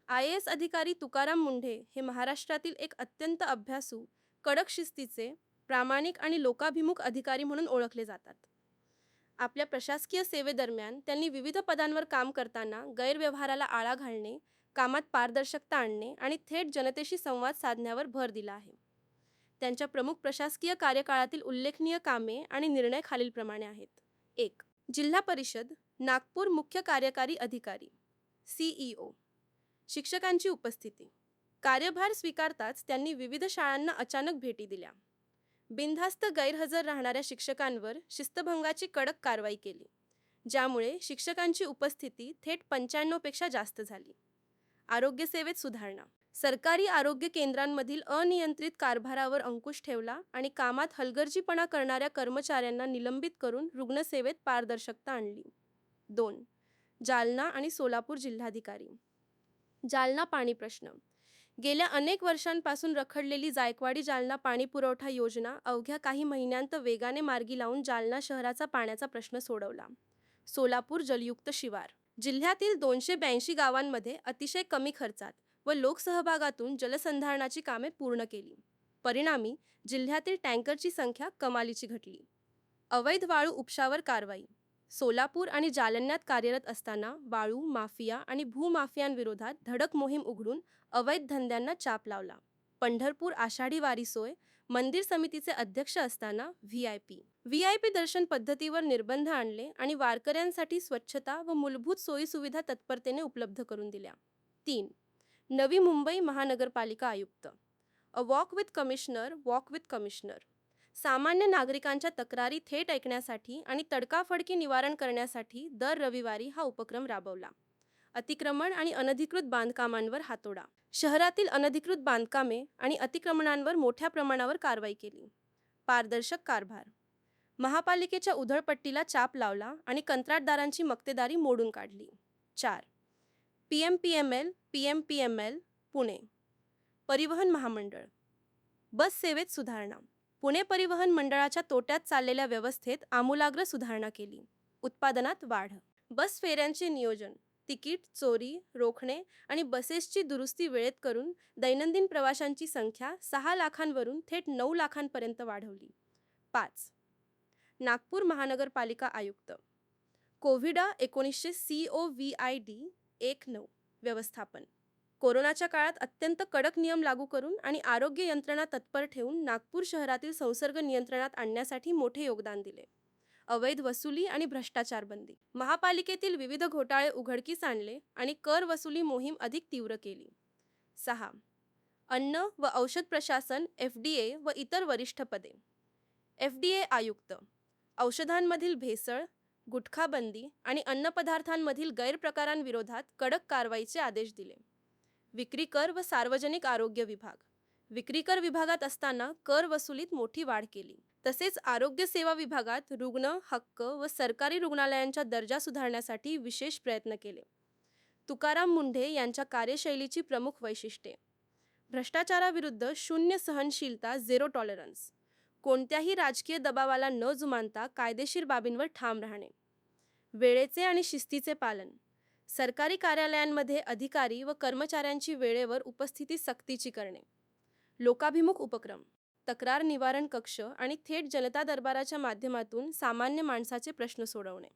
IAS अधिकारी तुकाराम मुंढे हे महाराष्ट्रातील एक अत्यंत अभ्यासू, कडक शिस्तीचे, प्रामाणिक आणि लोकाभिमुख अधिकारी म्हणून ओळखले जातात. आपल्या प्रशासकीय सेवेदरम्यान त्यांनी विविध पदांवर काम करताना गैरव्यवहाराला आळा घालणे, कामात पारदर्शकता आणणे आणि थेट जनतेशी संवाद साधण्यावर भर दिला आहे. त्यांच्या प्रमुख प्रशासकीय कार्यकाळातील उल्लेखनीय कामे आणि निर्णय खालीलप्रमाणे आहेत. 1. जिल्हा परिषद, नागपूर मुख्य कार्यकारी अधिकारी CEO. शिक्षकांची उपस्थिती. कार्यभार स्वीकारताच त्यांनी विविध शाळांना अचानक भेटी दिल्या. बिनधास्त गैरहजर राहणाऱ्या शिक्षकांवर शिस्तभंगाची कडक कारवाई केली, ज्यामुळे शिक्षकांची उपस्थिती थेट 95 पेक्षा जास्त झाली. आरोग्य सेवेत सुधारणा. सरकारी आरोग्य केंद्रांमधील अनियंत्रित कारभारावर अंकुश ठेवला आणि कामात हलगर्जीपणा करणाऱ्या कर्मचाऱ्यांना निलंबित करून रुग्णसेवेत पारदर्शकता आणली. 2. जालना आणि सोलापूर जिल्हाधिकारी. जालना पाणी प्रश्न. गेल्या अनेक वर्षांपासून रखडलेली जायकवाडी जालना पाणीपुरवठा योजना अवघ्या काही महिन्यांत वेगाने मार्गी लावून जालना शहराचा पाण्याचा प्रश्न सोडवला. सोलापूर जलयुक्त शिवार. जिल्ह्यातील 282 गावांमध्ये अतिशय कमी खर्चात व लोकसहभागातून जलसंधारणाची कामे पूर्ण केली. परिणामी जिल्ह्यातील टँकरची संख्या कमालीची घटली. अवैध वाळू उपशावर कारवाई. सोलापूर आणि जालन्यात कार्यरत असताना वाळू माफिया आणि भूमाफियांविरोधात धडक मोहीम उघडून अवैध धंद्यांना चाप लावला. पंढरपूर आषाढी वारी सोय. मंदिर समितीचे अध्यक्ष असताना VIP दर्शन पद्धतीवर निर्बंध आणले आणि वारकऱ्यांसाठी स्वच्छता व मूलभूत सोयीसुविधा तत्परतेने उपलब्ध करून दिल्या. 3. नवी मुंबई महानगरपालिका आयुक्त. A walk with commissioner. सामान्य नागरिकांच्या तक्रारी थेट ऐकण्यासाठी आणि तडकाफडकी निवारण करण्यासाठी दर रविवारी हा उपक्रम राबवला. अतिक्रमण आणि अनधिकृत बांधकामांवर हातोडा. शहरातील अनधिकृत बांधकामे आणि अतिक्रमणांवर मोठ्या प्रमाणावर कारवाई केली. पारदर्शक कारभार. महापालिकेच्या उधळपट्टीला चाप लावला आणि कंत्राटदारांची मक्तेदारी मोडून काढली. 4. PMPML पुणे. परिवहन महामंडळ. बस सेवेत सुधारणा. पुणे परिवहन मंडळाच्या तोट्यात चाललेल्या व्यवस्थेत आमूलाग्र सुधारणा केली. उत्पादनात वाढ. बस फेऱ्यांचे नियोजन, तिकीट चोरी रोखणे आणि बसेसची दुरुस्ती वेळेत करून दैनंदिन प्रवाशांची संख्या 6 लाखांवरून थेट 9 लाखांपर्यंत वाढवली. 5. नागपूर महानगरपालिका आयुक्त. COVID-19 COVID-19 व्यवस्थापन. कोरोनाच्या काळात अत्यंत कडक नियम लागू करून आणि आरोग्य यंत्रणा तत्पर ठेवून नागपूर शहरातील संसर्ग नियंत्रणात आणण्यासाठी मोठे योगदान दिले. अवैध वसुली आणि भ्रष्टाचार बंदी. महापालिकेतील विविध घोटाळे उघडकीस आणले आणि कर वसुली मोहीम अधिक तीव्र केली. 6. अन्न व औषध प्रशासन FDA व इतर वरिष्ठ पदे. FDA आयुक्त. औषधांमधील भेसळ, गुटखाबंदी आणि अन्नपदार्थांमधील गैरप्रकारांविरोधात कडक कारवाईचे आदेश दिले. विक्री कर व सार्वजनिक आरोग्य विभाग. विक्री कर विभागात असताना कर वसुलीत मोठी वाढ केली. तसेच आरोग्य सेवा विभागात रुग्ण हक्क व सरकारी रुग्णालयांचा दर्जा सुधारण्यासाठी विशेष प्रयत्न केले. तुकाराम मुंढे यांच्या कार्यशैलीची प्रमुख वैशिष्ट्ये. भ्रष्टाचाराविरुद्ध शून्य सहनशीलता, झेरो टॉलरन्स. कोणत्याही राजकीय दबावाला न जुमानता कायदेशीर बाबींवर ठाम राहणे. वेळेचे आणि शिस्तीचे पालन. सरकारी कार्यालयांमध्ये अधिकारी व कर्मचाऱ्यांची वेळेवर उपस्थिती सक्तीची करणे. लोकाभिमुख उपक्रम. तक्रार निवारण कक्ष आणि थेट जनता दरबाराच्या माध्यमातून सामान्य माणसाचे प्रश्न सोडवणे.